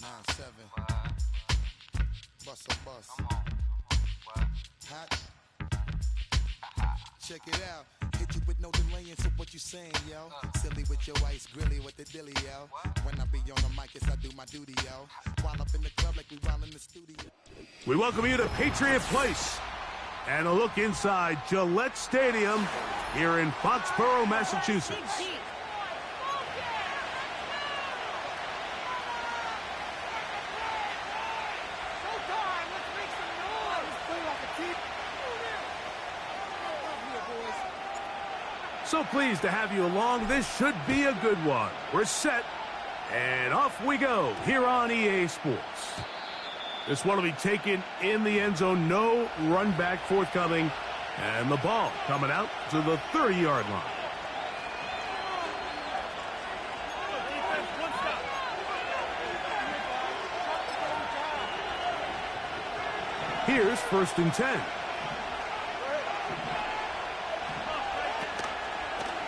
9-7. Bust a bus. Hot. Check it out. Hit you with no delaying, so what you saying, yo? Silly with your ice, grilly with the dilly, yo. When I be on the mic, yes, I do my duty, yo. While up in the club like we while in the studio. We welcome you to Patriot Place and a look inside Gillette Stadium here in Foxborough, Massachusetts. So pleased to have you along. This should be a good one. We're set, and off we go here on EA Sports. This one will be taken in the end zone. No run back forthcoming, and the ball coming out to the 30-yard line. Here's 1st and 10.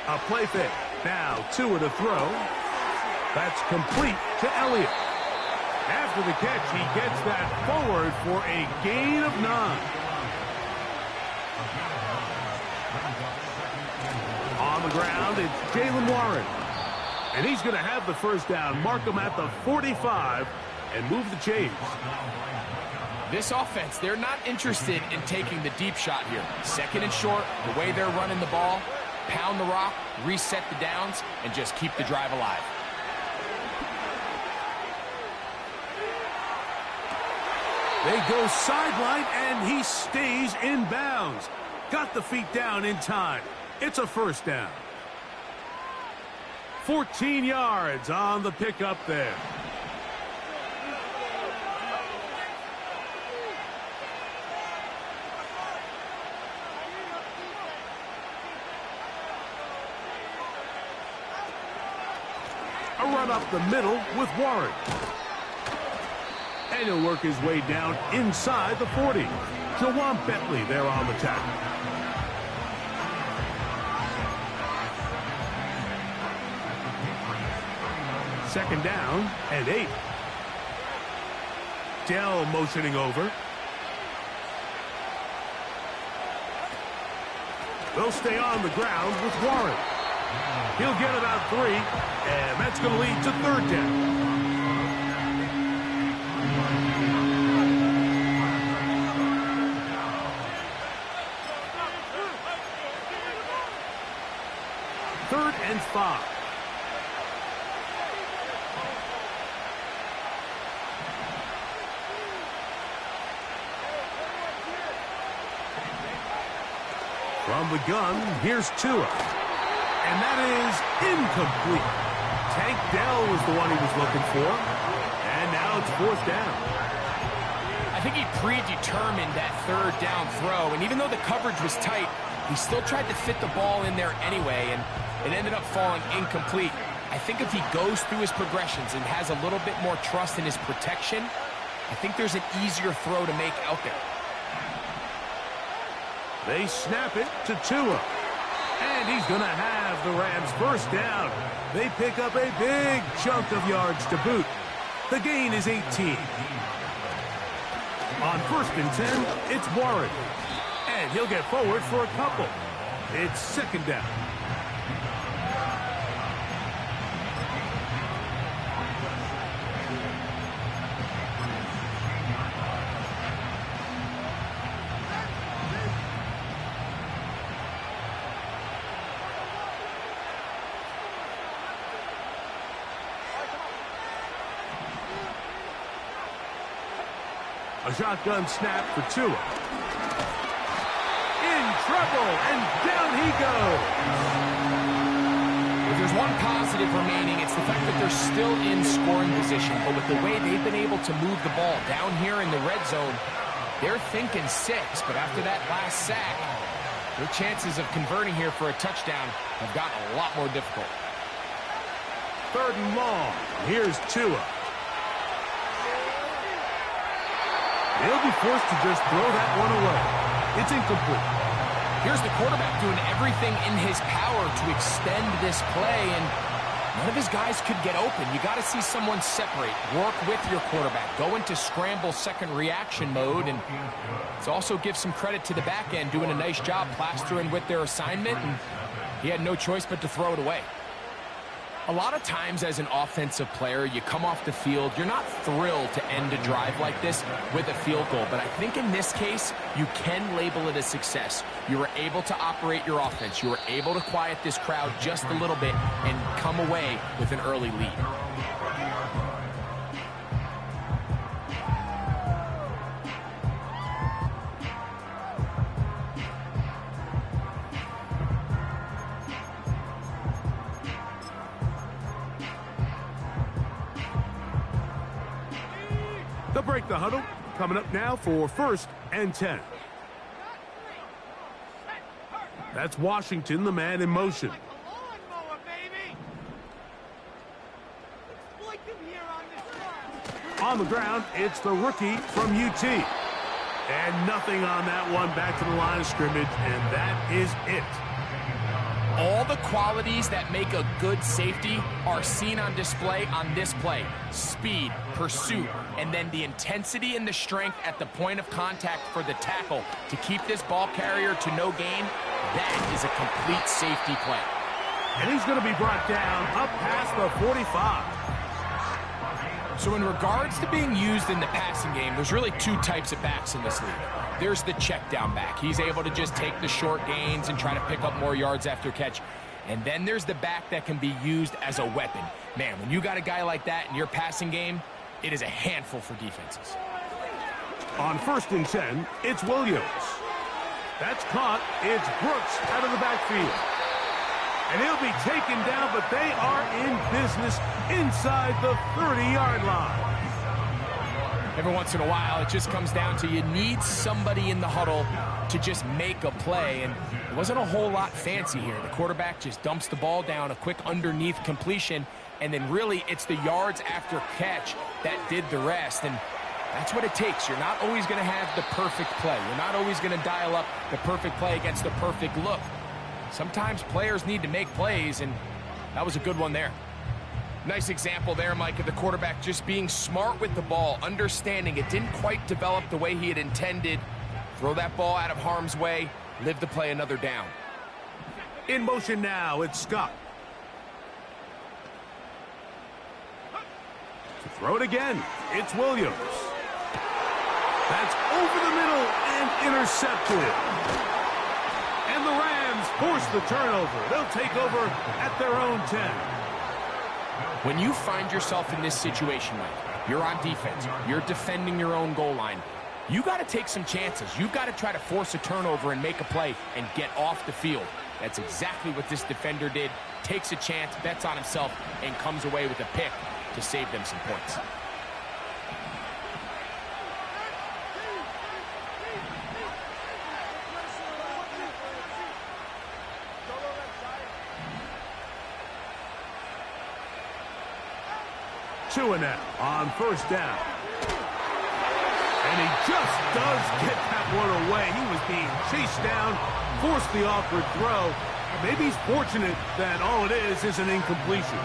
A play fake. Now Tua to throw. That's complete to Elliott. After the catch, he gets that forward for a gain of 9. On the ground, it's Jaylen Warren. And he's going to have the first down, mark him at the 45, and move the chains. This offense, they're not interested in taking the deep shot here. 2nd and short, the way they're running the ball, pound the rock, reset the downs, and just keep the drive alive. They go sideline, and he stays in bounds. Got the feet down in time. It's a first down. 14 yards on the pickup there. A run up the middle with Warren. And he'll work his way down inside the 40. Jawan Bentley there on the tackle. Second down and 8. Dell motioning over. They'll stay on the ground with Warren. He'll get about 3, and that's going to lead to 3rd down. Third and 5. From the gun, here's Tua. And that is incomplete. Tank Dell was the one he was looking for. And now it's 4th down. I think he predetermined that 3rd down throw, and even though the coverage was tight, he still tried to fit the ball in there anyway, and it ended up falling incomplete. I think if he goes through his progressions and has a little bit more trust in his protection, I think there's an easier throw to make out there. They snap it to Tua. And he's going to have the Rams first down. They pick up a big chunk of yards to boot. The gain is 18. On 1st and 10, it's Warren. And he'll get forward for a couple. It's 2nd down. A shotgun snap for Tua. In trouble, and down he goes. If there's one positive remaining, it's the fact that they're still in scoring position. But with the way they've been able to move the ball down here in the red zone, they're thinking 6. But after that last sack, their chances of converting here for a touchdown have gotten a lot more difficult. 3rd and long. Here's Tua. He'll be forced to just throw that one away. It's incomplete. Here's the quarterback doing everything in his power to extend this play, and None of his guys could get open. You got to see someone separate, work with your quarterback, go into scramble second reaction mode, and let's also give some credit to the back end doing a nice job plastering with their assignment, and he had no choice but to throw it away. A lot of times as an offensive player, you come off the field, you're not thrilled to end a drive like this with a field goal, but I think in this case, you can label it a success. You were able to operate your offense. You were able to quiet this crowd just a little bit and come away with an early lead. They'll break the huddle. Coming up now for 1st and 10. That's Washington, the man in motion. On the ground, it's the rookie from UT. And nothing on that one, back to the line of scrimmage, and that is it. All the qualities that make a good safety are seen on display on this play. Speed, pursuit, and then the intensity and the strength at the point of contact for the tackle to keep this ball carrier to no gain. That is a complete safety play. And he's going to be brought down up past the 45. So in regards to being used in the passing game, there's really two types of backs in this league. There's the check down back. He's able to just take the short gains and try to pick up more yards after catch. And then there's the back that can be used as a weapon. Man, when you got a guy like that in your passing game, it is a handful for defenses. On 1st and 10, it's Williams. That's caught. It's Brooks out of the backfield. And he'll be taken down, but they are in business inside the 30-yard line. Every once in a while, it just comes down to you need somebody in the huddle to just make a play, and it wasn't a whole lot fancy here. The quarterback just dumps the ball down, a quick underneath completion, and then really it's the yards after catch that did the rest, and that's what it takes. You're not always going to have the perfect play. You're not always going to dial up the perfect play against the perfect look. Sometimes players need to make plays, and that was a good one there. Nice example there, Mike, of the quarterback just being smart with the ball, understanding it didn't quite develop the way he had intended. Throw that ball out of harm's way, live to play another down. In motion now, it's Scott. To throw it again, it's Williams. That's over the middle and intercepted. And the Rams force the turnover. They'll take over at their own 10. When you find yourself in this situation, Mike, you're on defense, you're defending your own goal line, you got to take some chances. You've got to try to force a turnover and make a play and get off the field. That's exactly what this defender did. Takes a chance, bets on himself, and comes away with a pick to save them some points. Chewinett on 1st down. And he just does get that one away. He was being chased down, forced the awkward throw. Maybe he's fortunate that all it is an incompletion.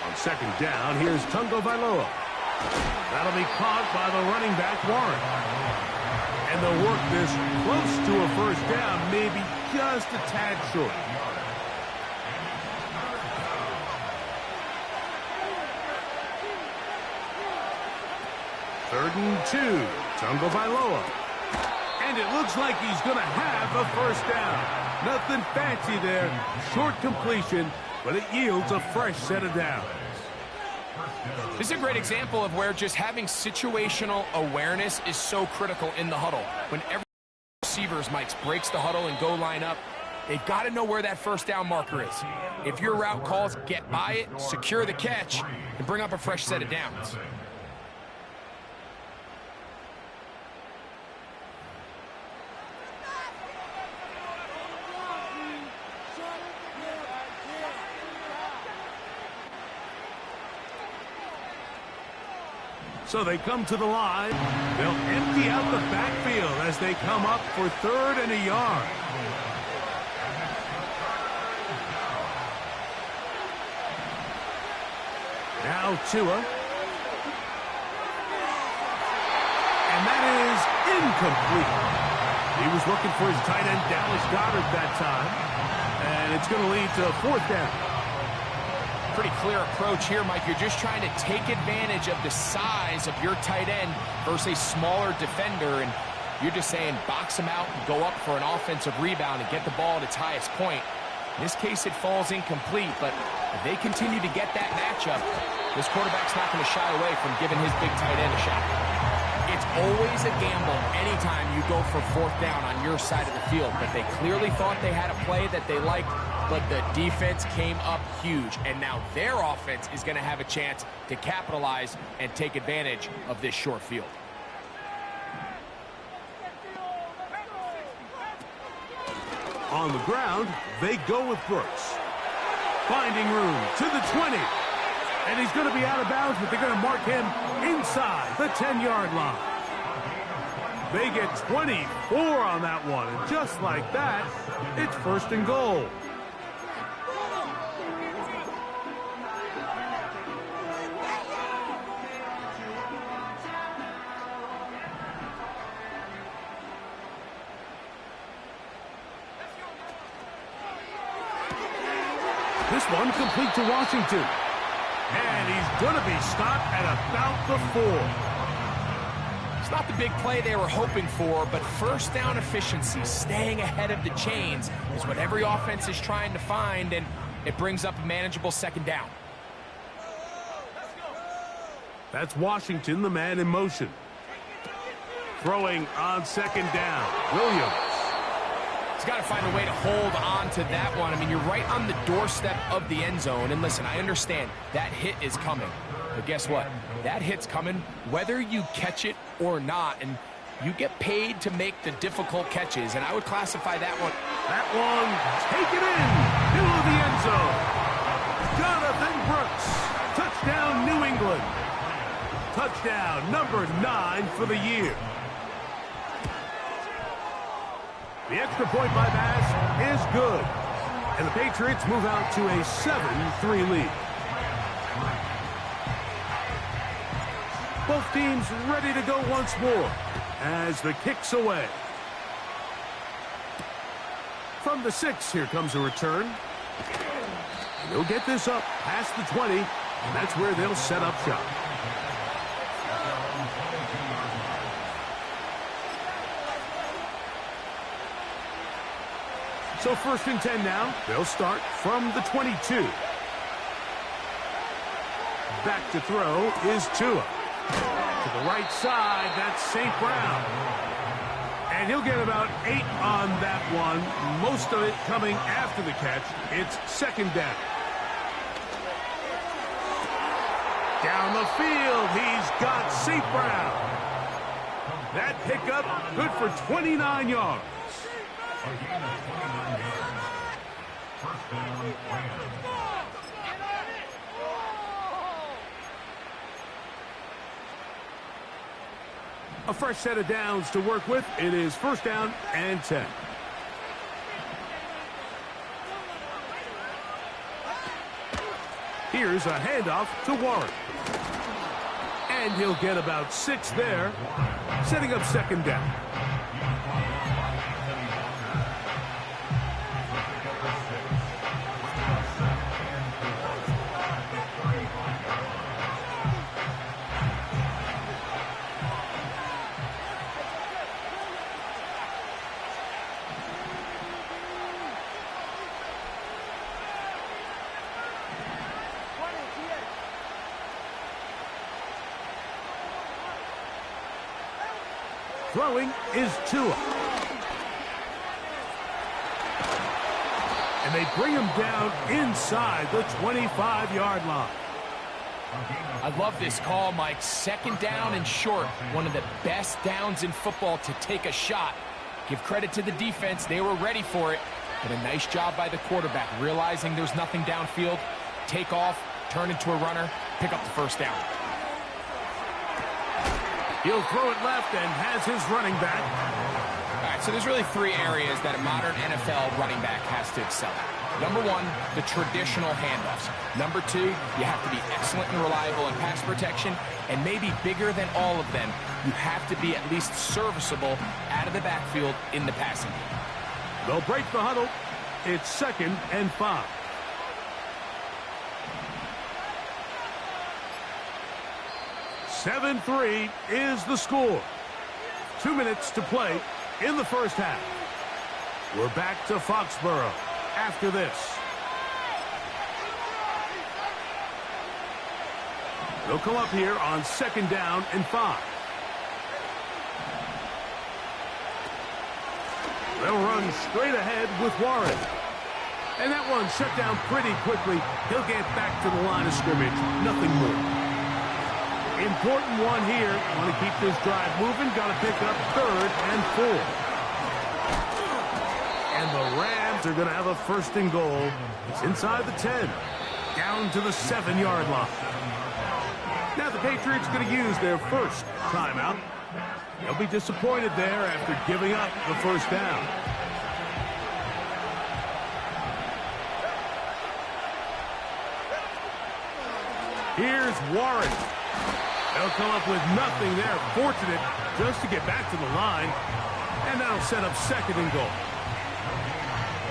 On 2nd down, here's Tungo Vailoa. That'll be caught by the running back, Warren. And they'll work this close to a 1st down, maybe just a tad short. Third and 2, Tungo Vailoa. And it looks like he's going to have a 1st down. Nothing fancy there, short completion, but it yields a fresh set of downs. This is a great example of where just having situational awareness is so critical in the huddle. When every receivers, Mike, breaks the huddle and go line up, they've got to know where that 1st down marker is. If your route calls, get by it, secure the catch, and bring up a fresh set of downs. So they come to the line. They'll empty out the backfield as they come up for 3rd and a yard. Now Tua. And that is incomplete. He was looking for his tight end, Dallas Goedert, that time. And it's going to lead to a fourth down. Pretty clear approach here, Mike. You're just trying to take advantage of the size of your tight end versus a smaller defender. And you're just saying box him out and go up for an offensive rebound and get the ball at its highest point. In this case, it falls incomplete. But if they continue to get that matchup, this quarterback's not going to shy away from giving his big tight end a shot. It's always a gamble anytime you go for fourth down on your side of the field. But they clearly thought they had a play that they liked, but the defense came up huge. And now their offense is going to have a chance to capitalize and take advantage of this short field. On the ground, they go with Brooks. Finding room to the 20. And he's going to be out of bounds, but they're going to mark him inside the 10-yard line. They get 24 on that one. And just like that, it's first and goal. This one complete to Washington. And he's going to be stopped at about the 4. It's not the big play they were hoping for, but first down efficiency, staying ahead of the chains, is what every offense is trying to find, and it brings up a manageable second down. That's Washington, the man in motion. Throwing on second down, Williams. He's got to find a way to hold on to that one. I mean, you're right on the doorstep of the end zone. And listen, I understand that hit is coming. But guess what? That hit's coming whether you catch it or not. And you get paid to make the difficult catches. And I would classify that one. That one, take it in. Middle of the end zone. Jonathan Brooks. Touchdown, New England. Touchdown number 9 for the year. The extra point by Bass is good. And the Patriots move out to a 7-3 lead. Both teams ready to go once more as the kick's away. From the 6, here comes a return. And they'll get this up past the 20, and that's where they'll set up shop. So first and 10 now. They'll start from the 22. Back to throw is Tua. To the right side, that's St. Brown. And he'll get about 8 on that one. Most of it coming after the catch. It's second down. Down the field, he's got St. Brown. That pickup good for 29 yards. A fresh set of downs to work with. It is first down and 10. Here's a handoff to Warren. And he'll get about 6 there, setting up second down. Throwing is Tua. And they bring him down inside the 25-yard line. I love this call, Mike. Second down and short. One of the best downs in football to take a shot. Give credit to the defense. They were ready for it. But a nice job by the quarterback, realizing there's nothing downfield. Take off, turn into a runner, pick up the first down. He'll throw it left and has his running back. All right, right, so there's really three areas that a modern NFL running back has to excel at. Number one, the traditional handoffs. Number two, you have to be excellent and reliable in pass protection. And maybe bigger than all of them, you have to be at least serviceable out of the backfield in the passing game. They'll break the huddle. It's 2nd and 5. (7-3) is the score. 2 minutes to play in the first half. We're back to Foxborough after this. They'll come up here on 2nd down and 5. They'll run straight ahead with Warren. And that one shut down pretty quickly. He'll get back to the line of scrimmage. Nothing more. Important one here. Want to keep this drive moving. Got to pick up 3rd and 4. And the Rams are going to have a 1st and goal. It's inside the 10. Down to the 7-yard line. Now the Patriots going to use their first timeout. They'll be disappointed there after giving up the 1st down. Here's Warren. They'll come up with nothing there. Fortunate just to get back to the line. And that'll set up 2nd and goal.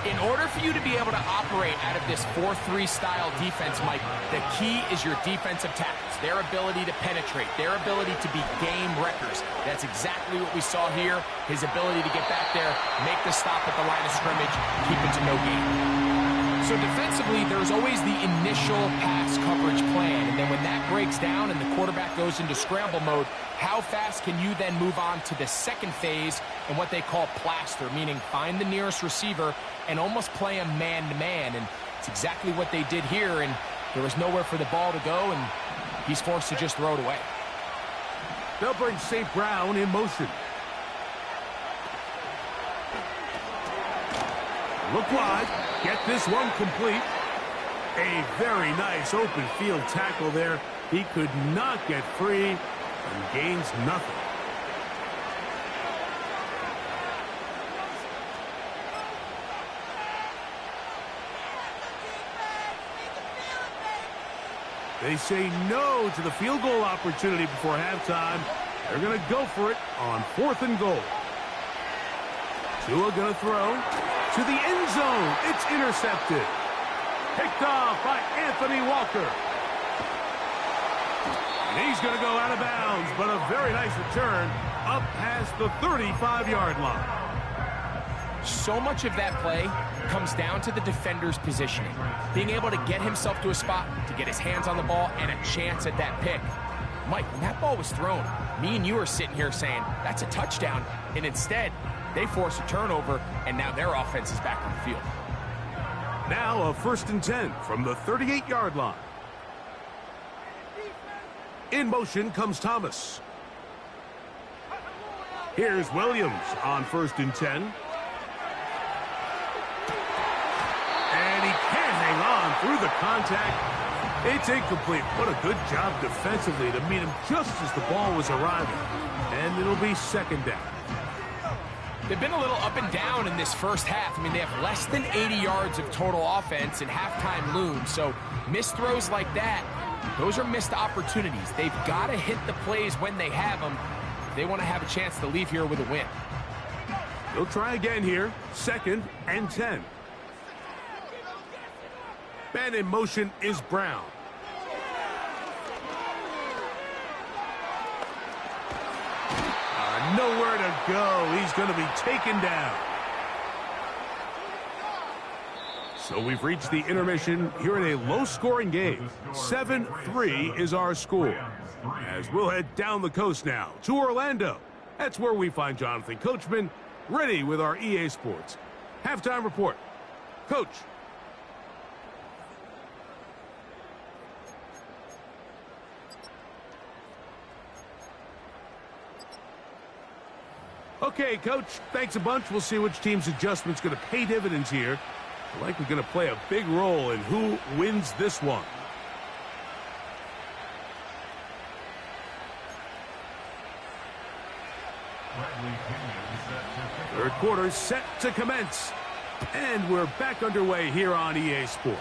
In order for you to be able to operate out of this 4-3 style defense, Mike, the key is your defensive tackles, their ability to penetrate, their ability to be game wreckers. That's exactly what we saw here. His ability to get back there, make the stop at the line of scrimmage, keep it to no gain. So defensively, there's always the initial pass coverage plan, and then when that breaks down and the quarterback goes into scramble mode, how fast can you then move on to the second phase and what they call plaster, meaning find the nearest receiver and almost play him man-to-man. And it's exactly what they did here, and there was nowhere for the ball to go, and he's forced to just throw it away. They'll bring St. Brown in motion. Look wide. Get this one complete. A very nice open field tackle there. He could not get free and gains nothing. They say no to the field goal opportunity before halftime. They're going to go for it on 4th and goal. Tua going to throw to the end zone. It's intercepted. Picked off by Anthony Walker. And he's going to go out of bounds, but a very nice return up past the 35-yard line. So much of that play comes down to the defender's positioning. Being able to get himself to a spot, to get his hands on the ball, and a chance at that pick. Mike, when that ball was thrown, me and you are sitting here saying, that's a touchdown. And instead, they force a turnover, and now their offense is back on the field. Now a 1st and 10 from the 38-yard line. In motion comes Thomas. Here's Williams on 1st and 10. And he can't hang on through the contact. It's incomplete. What a good job defensively to meet him just as the ball was arriving. And it'll be 2nd down. They've been a little up and down in this first half. I mean, they have less than 80 yards of total offense and halftime looms. So missed throws like that, those are missed opportunities. They've got to hit the plays when they have them if they want to have a chance to leave here with a win. They'll try again here. 2nd and 10. Man in motion is Brown. Nowhere to go. He's going to be taken down. So we've reached the intermission here in a low-scoring game. 7-3 is our score. As we'll head down the coast now to Orlando. That's where we find Jonathan Coachman ready with our EA Sports halftime report. Coach. Okay, Coach, thanks a bunch. We'll see which team's adjustment's going to pay dividends here. We're likely going to play a big role in who wins this one. Third quarter set to commence. And we're back underway here on EA Sports.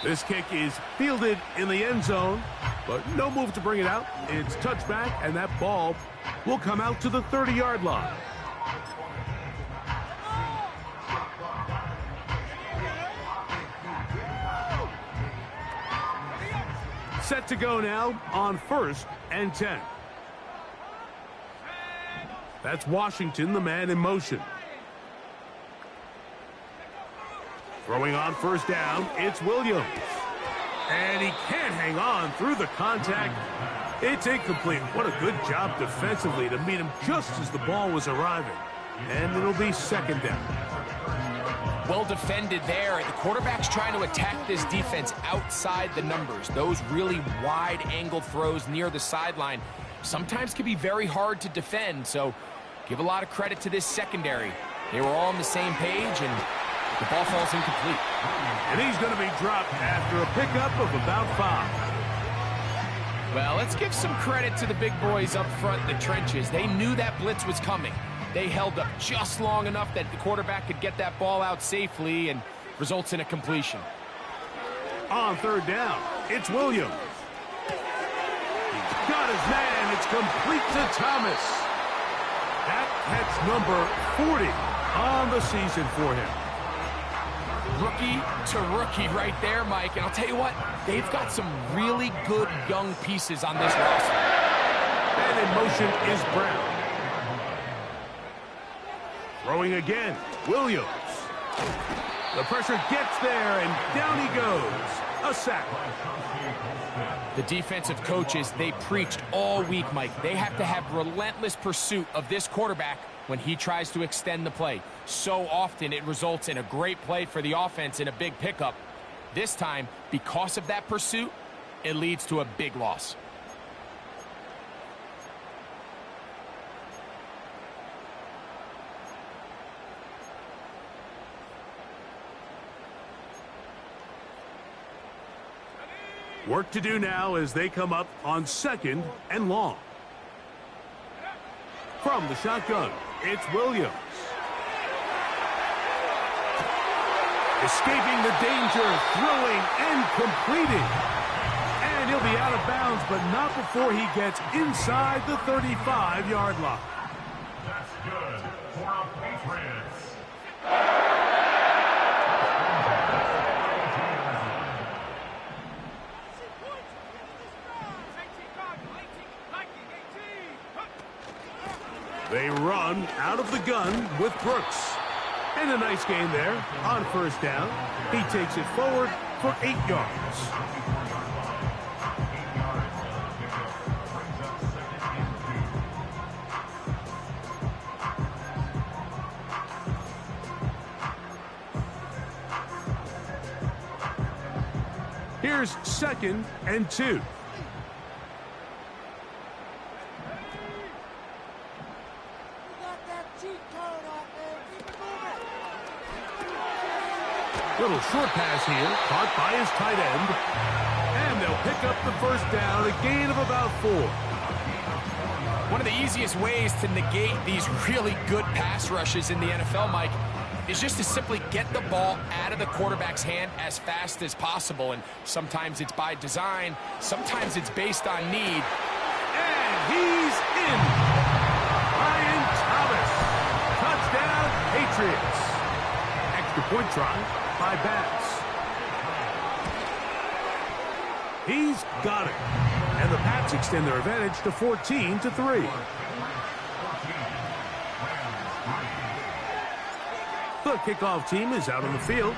This kick is fielded in the end zone, but no move to bring it out. It's touchback, and that ball will come out to the 30-yard line. Set to go now on 1st and 10. That's Washington, the man in motion. Throwing on 1st down, it's Williams. And he can't hang on through the contact. It's incomplete. What a good job defensively to meet him just as the ball was arriving. And it'll be 2nd down. Well defended there. The quarterback's trying to attack this defense outside the numbers. Those really wide-angle throws near the sideline sometimes can be very hard to defend. So give a lot of credit to this secondary. They were all on the same page, and the ball falls incomplete. And he's going to be dropped after a pickup of about 5. Well, let's give some credit to the big boys up front in the trenches. They knew that blitz was coming. They held up just long enough that the quarterback could get that ball out safely and results in a completion. On 3rd down, it's Williams. He's got his man. It's complete to Thomas. That catch number 40 on the season for him. Rookie to rookie right there, Mike. And I'll tell you what, they've got some really good young pieces on this roster. And in motion is Brown. Throwing again, Williams. The pressure gets there, and down he goes. A sack. The defensive coaches, they preached all week, Mike. They have to have relentless pursuit of this quarterback when he tries to extend the play. So often it results in a great play for the offense and a big pickup. This time, because of that pursuit, it leads to a big loss. Work to do now as they come up on 2nd and long. From the shotgun, it's Williams. Escaping the danger, throwing and completing. And he'll be out of bounds, but not before he gets inside the 35-yard line. That's good for our Patriots. They run out of the gun with Brooks. And a nice gain there on 1st down. He takes it forward for 8 yards. Here's 2nd and 2. Little short pass here, caught by his tight end. And they'll pick up the 1st down, a gain of about 4. One of the easiest ways to negate these really good pass rushes in the NFL, Mike, is just to simply get the ball out of the quarterback's hand as fast as possible. And sometimes it's by design, sometimes it's based on need. And he's in. Ryan Thomas. Touchdown, Patriots. Extra point try by Bass. He's got it. And the Pats extend their advantage to 14-3. The kickoff team is out on the field,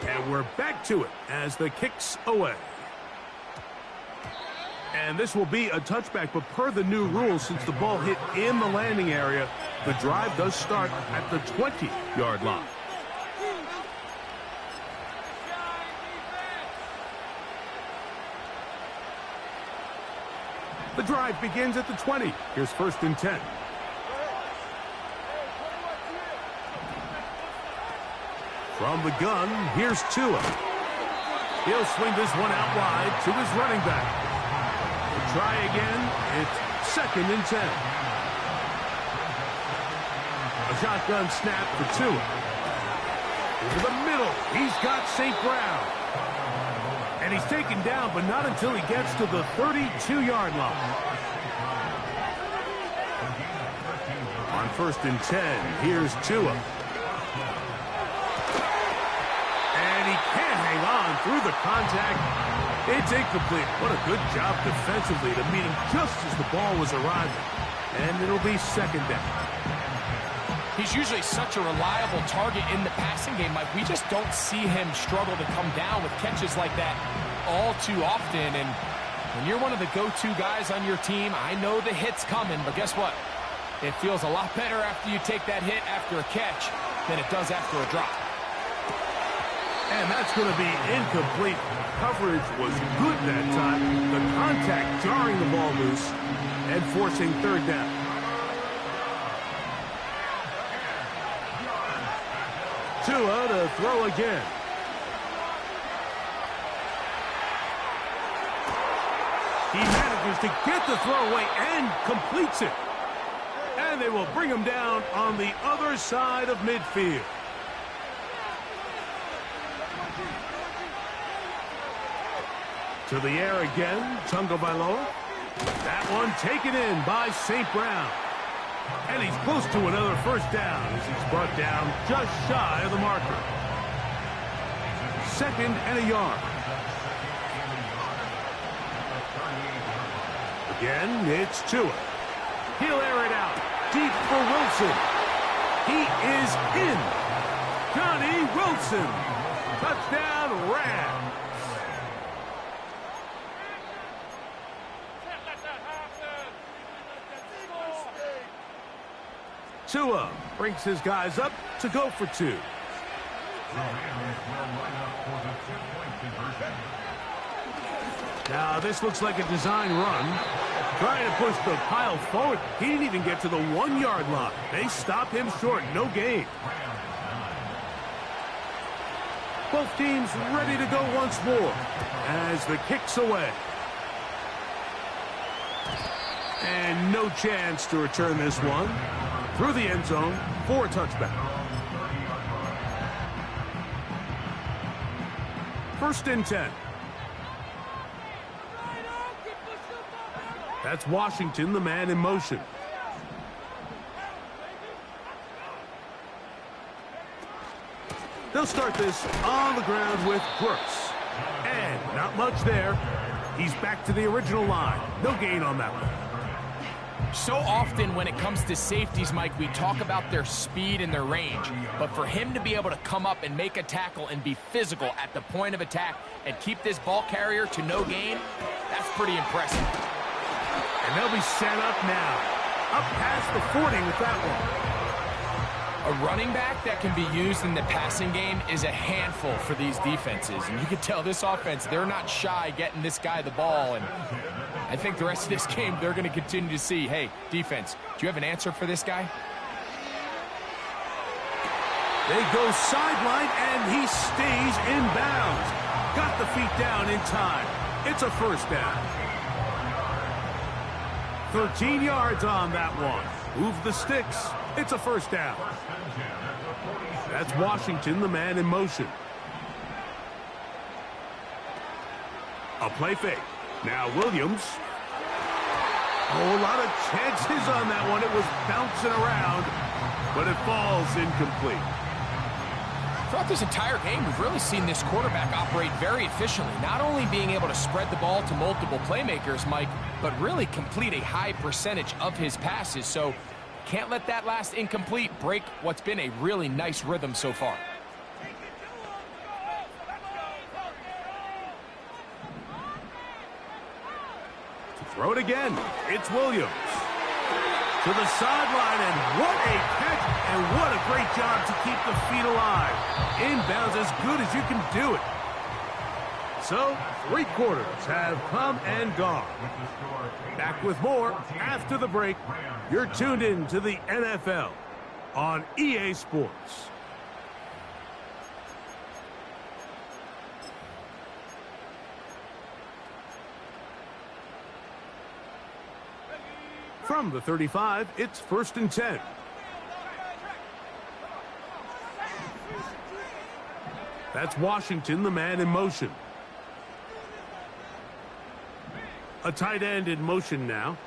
and we're back to it as the kick's away. And this will be a touchback, but per the new rules, since the ball hit in the landing area, the drive does start at the 20-yard line. The drive begins at the 20. Here's 1st and 10. From the gun, here's Tua. He'll swing this one out wide to his running back. Try again. It's 2nd and 10. shotgun snap for Tua. Over the middle, he's got St. Brown. And he's taken down, but not until he gets to the 32-yard line. On 1st and 10, here's Tua. And he can't hang on through the contact. It's incomplete. What a good job defensively to meet him just as the ball was arriving. And it'll be 2nd down. He's usually such a reliable target in the passing game, Mike. We just don't see him struggle to come down with catches like that all too often. And when you're one of the go-to guys on your team, I know the hit's coming, but guess what? It feels a lot better after you take that hit after a catch than it does after a drop. And that's going to be incomplete. Coverage was good that time. The contact jarring the ball loose and forcing 3rd down. Tua to throw again. He manages to get the throw away and completes it. And they will bring him down on the other side of midfield. To the air again, Tagovailoa. That one taken in by St. Brown. And he's close to another 1st down as he's brought down just shy of the marker. 2nd and a yard. Again, it's Tua. He'll air it out deep for Wilson. He is in. Johnny Wilson. Touchdown, Rams. Tua brings his guys up to go for 2. Now this looks like a design run. Trying to push the pile forward. He didn't even get to the 1-yard line. They stop him short. No gain. Both teams ready to go once more as the kick's away. And no chance to return this one. Through the end zone for a touchback. 1st and 10. That's Washington, the man in motion. They'll start this on the ground with Brooks. And not much there. He's back to the original line. No gain on that one. So often when it comes to safeties, Mike, we talk about their speed and their range. But for him to be able to come up and make a tackle and be physical at the point of attack and keep this ball carrier to no gain, that's pretty impressive. And they'll be set up now. Up past the 40 with that one. A running back that can be used in the passing game is a handful for these defenses. And you can tell this offense, they're not shy getting this guy the ball. And I think the rest of this game, they're going to continue to see, hey, defense, do you have an answer for this guy? They go sideline, and he stays in bounds. Got the feet down in time. It's a 1st down. 13 yards on that one. Move the sticks. It's a 1st down. That's Washington, the man in motion. A play fake. Now Williams. Oh, a lot of chances on that one. It was bouncing around, but it falls incomplete. Throughout this entire game, we've really seen this quarterback operate very efficiently, not only being able to spread the ball to multiple playmakers, Mike, but really complete a high percentage of his passes. So can't let that last incomplete break what's been a really nice rhythm so far. To throw it again, it's Williams. To the sideline, and what a catch, and what a great job to keep the feet alive. Inbounds as good as you can do it. So, 3 quarters have come and gone. Back with more after the break. You're tuned in to the NFL on EA Sports. From the 35, it's 1st and 10. That's Washington, the man in motion. A tight end in motion now.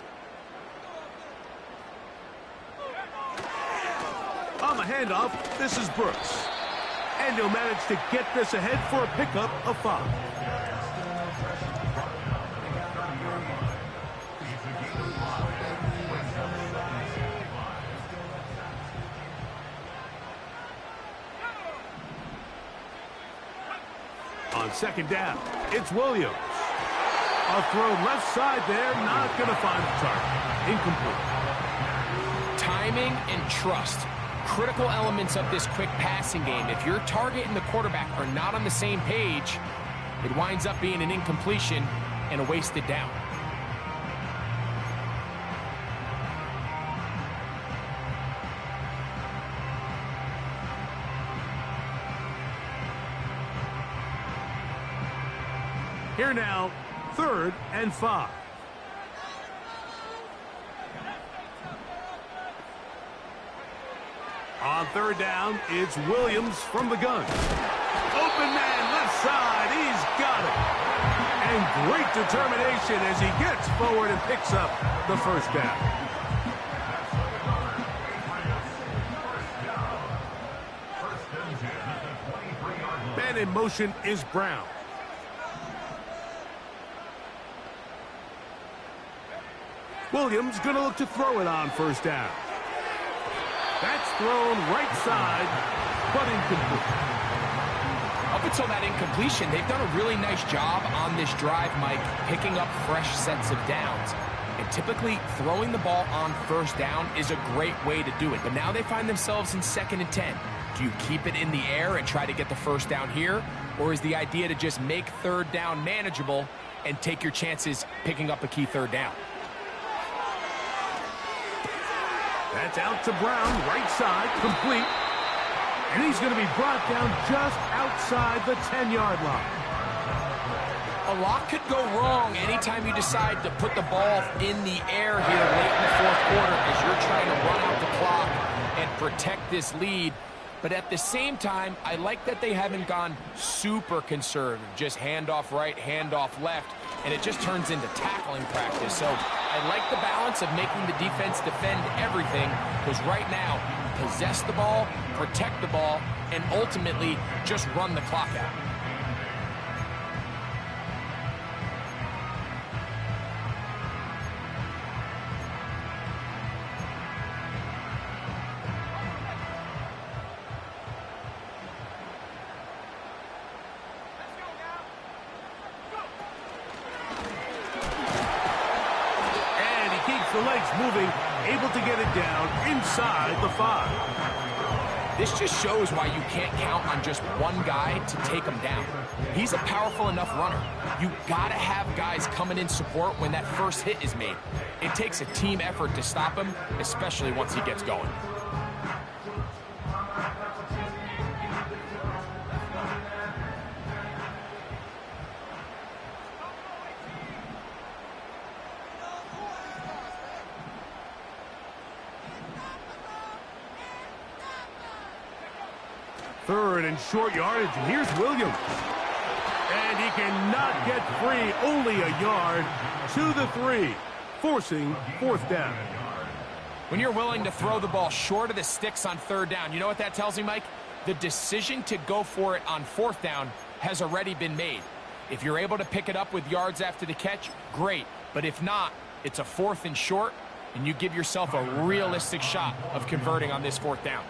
On the handoff, this is Brooks. And he'll manage to get this ahead for a pickup of 5. On second down, it's Williams. A throw left side there, not going to find the target. Incomplete. Timing and trust. Critical elements of this quick passing game. If your target and the quarterback are not on the same page, it winds up being an incompletion and a wasted down. Here now, 3rd and 5. On 3rd down, it's Williams from the gun. Open man left side, he's got it. And great determination as he gets forward and picks up the first down. Man in motion is Brown. Williams going to look to throw it on 1st down. That's thrown right side, but incomplete. Up until that incompletion, they've done a really nice job on this drive, Mike, picking up fresh sets of downs. And typically, throwing the ball on 1st down is a great way to do it. But now they find themselves in 2nd and 10. Do you keep it in the air and try to get the 1st down here? Or is the idea to just make 3rd down manageable and take your chances picking up a key 3rd down? That's out to Brown, right side, complete. And he's going to be brought down just outside the 10-yard line. A lot could go wrong anytime you decide to put the ball in the air here late in the 4th quarter as you're trying to run out the clock and protect this lead. But at the same time, I like that they haven't gone super conservative, just handoff right, handoff left, and it just turns into tackling practice. So I like the balance of making the defense defend everything, because right now, possess the ball, protect the ball, and ultimately just run the clock out. The legs moving, able to get it down inside the 5. This just shows why you can't count on just one guy to take him down. He's a powerful enough runner. You gotta have guys coming in support when that first hit is made. It takes a team effort to stop him, especially once he gets going. Third and short yardage, and here's Williams. And he cannot get free, only a yard to the 3, forcing 4th down. When you're willing to throw the ball short of the sticks on 3rd down, you know what that tells me, Mike? The decision to go for it on 4th down has already been made. If you're able to pick it up with yards after the catch, great. But if not, it's a 4th and short, and you give yourself a realistic shot of converting on this 4th down.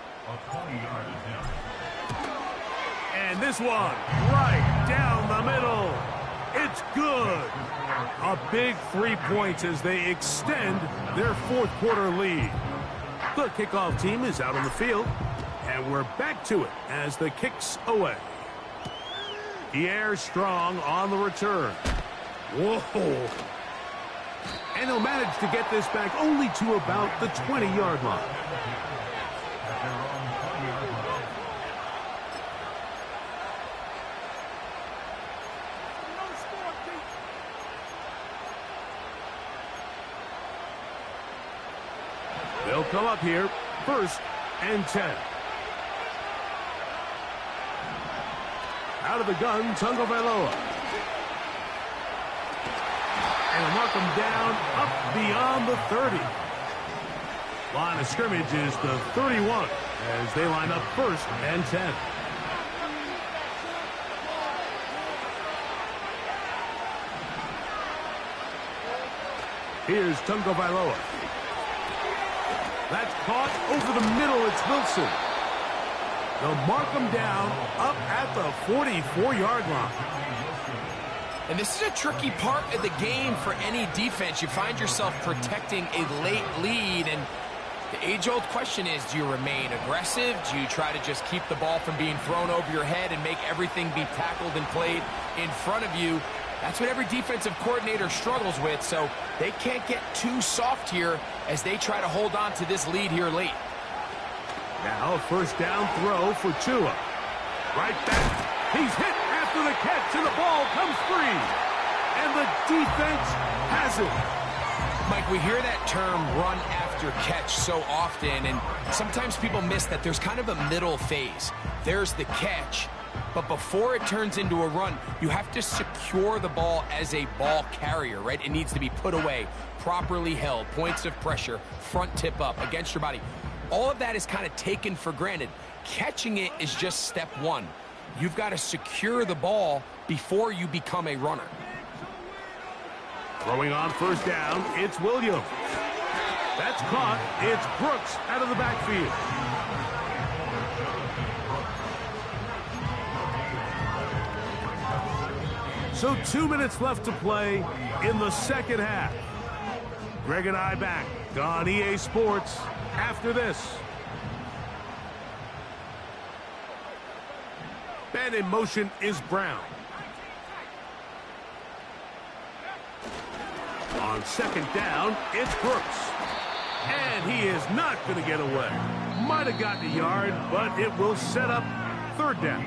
And this one, right down the middle. It's good. A big 3 points as they extend their 4th quarter lead. The kickoff team is out on the field, and we're back to it as the kick's away. Pierre Strong on the return. Whoa. And he'll manage to get this back only to about the 20-yard line. They'll come up here, 1st and 10. Out of the gun, Tagovailoa. And they'll mark him down up beyond the 30. Line of scrimmage is the 31 as they line up 1st and 10. Here's Tagovailoa. That's caught over the middle. It's Wilson. They'll mark him down up at the 44-yard line. And this is a tricky part of the game for any defense. You find yourself protecting a late lead, and the age-old question is, do you remain aggressive? Do you try to just keep the ball from being thrown over your head and make everything be tackled and played in front of you? That's what every defensive coordinator struggles with, so they can't get too soft here as they try to hold on to this lead here late. Now a 1st down throw for Tua. Right back. He's hit after the catch, and the ball comes free. And the defense has it. Mike, we hear that term run after catch so often, and sometimes people miss that there's kind of a middle phase. There's the catch, but before it turns into a run, you have to secure the ball as a ball carrier, right? It needs to be put away, properly held, points of pressure, front tip up against your body. All of that is kind of taken for granted. Catching it is just step one. You've got to secure the ball before you become a runner. Throwing on 1st down, it's Williams. That's caught. It's Brooks out of the backfield. So 2 minutes left to play in the 2nd half. Greg and I back on EA Sports after this. And in motion is Brown. On 2nd down, it's Brooks. And he is not going to get away. Might have gotten a yard, but it will set up 3rd down.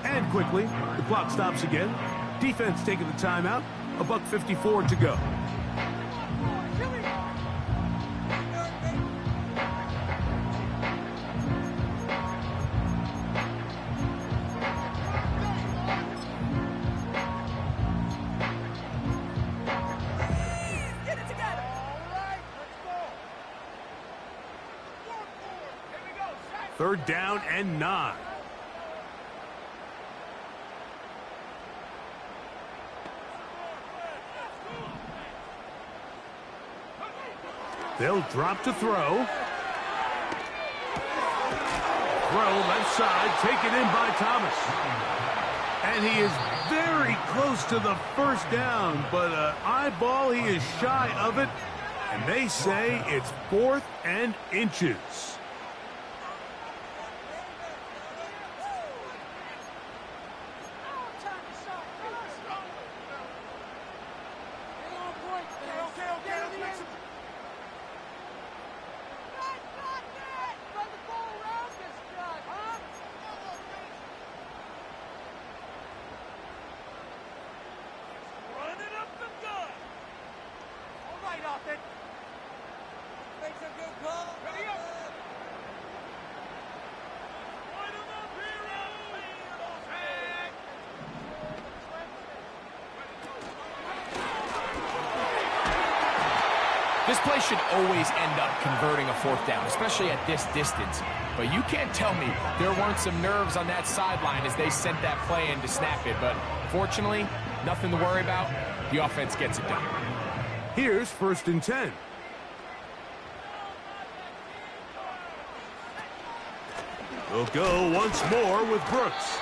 And quickly, the clock stops again. Defense taking the timeout. $1:54 to go. Third down and 9. They'll drop to throw. Throw left side, taken in by Thomas. And he is very close to the 1st down, but an eyeball, he is shy of it. And they say it's 4th and inches. This play should always end up converting a 4th down, especially at this distance. But you can't tell me there weren't some nerves on that sideline as they sent that play in to snap it. But fortunately, nothing to worry about. The offense gets it done. Here's 1st and 10. They'll go once more with Brooks.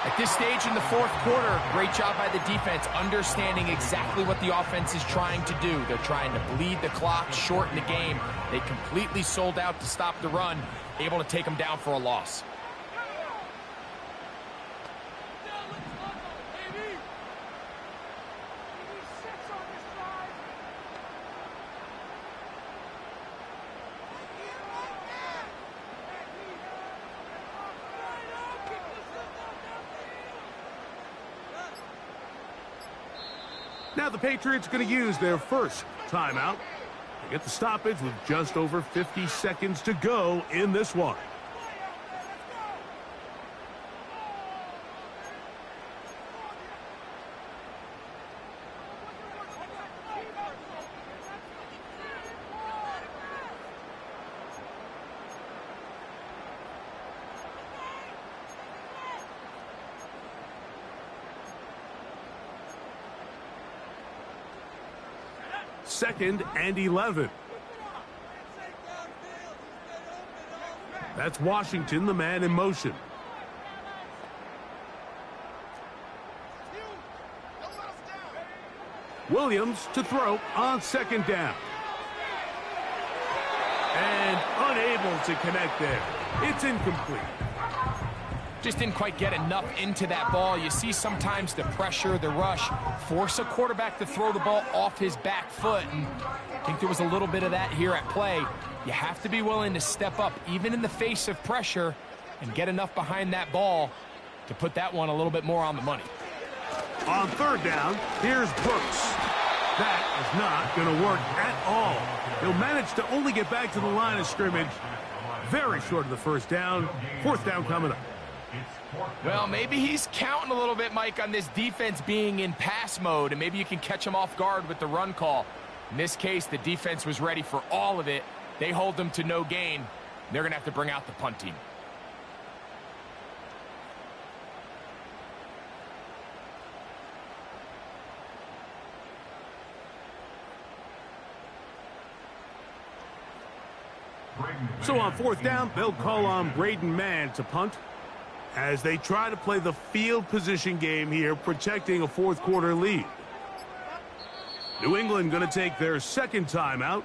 At this stage in the 4th quarter, great job by the defense, understanding exactly what the offense is trying to do. They're trying to bleed the clock, shorten the game. They completely sold out to stop the run, able to take them down for a loss. Now the Patriots going to use their 1st timeout. They get the stoppage with just over 50 seconds to go in this one. 2nd and 11. That's Washington, the man in motion. Williams to throw on 2nd down. And unable to connect there. It's incomplete. Just didn't quite get enough into that ball. You see sometimes the pressure, the rush, force a quarterback to throw the ball off his back foot. And I think there was a little bit of that here at play. You have to be willing to step up, even in the face of pressure, and get enough behind that ball to put that one a little bit more on the money. On 3rd down, here's Brooks. That is not going to work at all. He'll manage to only get back to the line of scrimmage. Very short of the 1st down. 4th down coming up. Well, maybe he's counting a little bit, Mike, on this defense being in pass mode, and maybe you can catch him off guard with the run call. In this case, the defense was ready for all of it. They hold them to no gain. They're going to have to bring out the punt team. So on 4th down, they'll call on Braden Mann to punt as they try to play the field position game here, protecting a 4th quarter lead. New England going to take their 2nd timeout.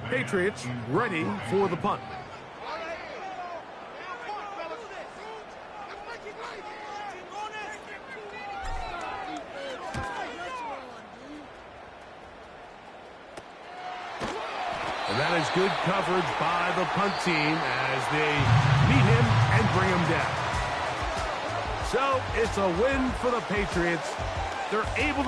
Patriots ready for the punt. And that is good coverage by the punt team as they meet him and bring him down. So it's a win for the Patriots. They're able to